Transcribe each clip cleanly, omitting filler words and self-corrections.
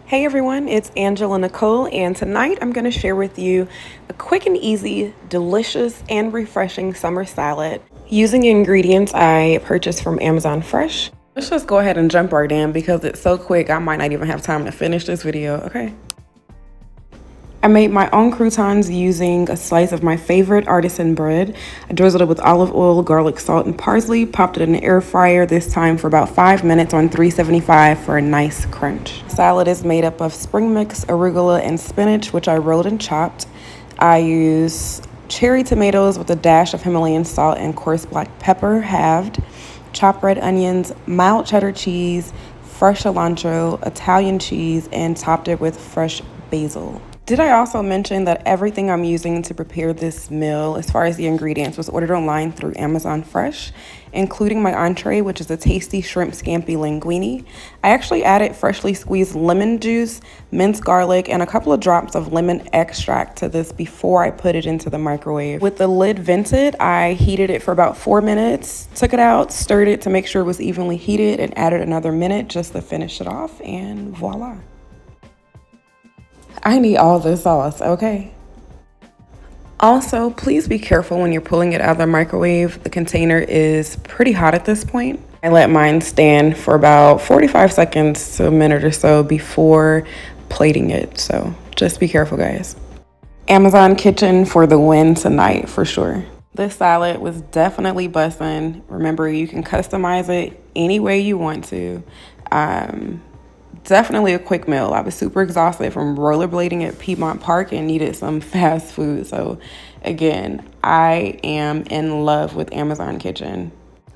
Hey everyone, it's Angela Nicole, and tonight I'm going to share with you a quick and easy, delicious, and refreshing summer salad using ingredients I purchased from Amazon Fresh. Let's just go ahead and jump right in because it's so quick I might not even have time to finish this video, okay? I made my own croutons using a slice of my favorite artisan bread. I drizzled it with olive oil, garlic, salt, and parsley, popped it in the air fryer, this time for about 5 minutes on 375 for a nice crunch. Salad is made up of spring mix, arugula, and spinach, which I rolled and chopped. I use cherry tomatoes with a dash of Himalayan salt and coarse black pepper, halved, chopped red onions, mild cheddar cheese, fresh cilantro, Italian cheese, and topped it with fresh basil. Did I also mention that everything I'm using to prepare this meal, as far as the ingredients, was ordered online through Amazon Fresh, including my entree, which is a tasty shrimp scampi linguine. I actually added freshly squeezed lemon juice, minced garlic, and a couple of drops of lemon extract to this before I put it into the microwave. With the lid vented, I heated it for about 4 minutes, took it out, stirred it to make sure it was evenly heated, and added another minute just to finish it off, and voila. I need all the sauce, okay? Also, please be careful when you're pulling it out of the microwave. The container is pretty hot at this point. I let mine stand for about 45 seconds to a minute or so before plating it, so just be careful, guys. Amazon Kitchen for the win tonight, for sure. This salad was definitely bussin'. Remember, you can customize it any way you want to. Definitely a quick meal. I was super exhausted from rollerblading at Piedmont Park and needed some fast food. So again, I am in love with Amazon Kitchen.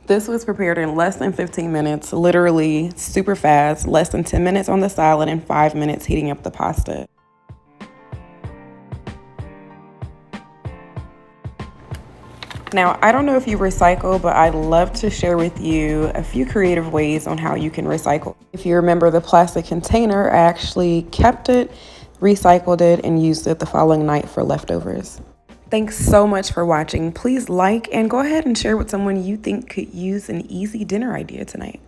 This was prepared in less than 15 minutes, literally super fast, less than 10 minutes on the salad and 5 minutes heating up the pasta. Now, I don't know if you recycle, but I'd love to share with you a few creative ways on how you can recycle. If you remember the plastic container, I actually kept it, recycled it, and used it the following night for leftovers. Thanks so much for watching. Please like and go ahead and share with someone you think could use an easy dinner idea tonight.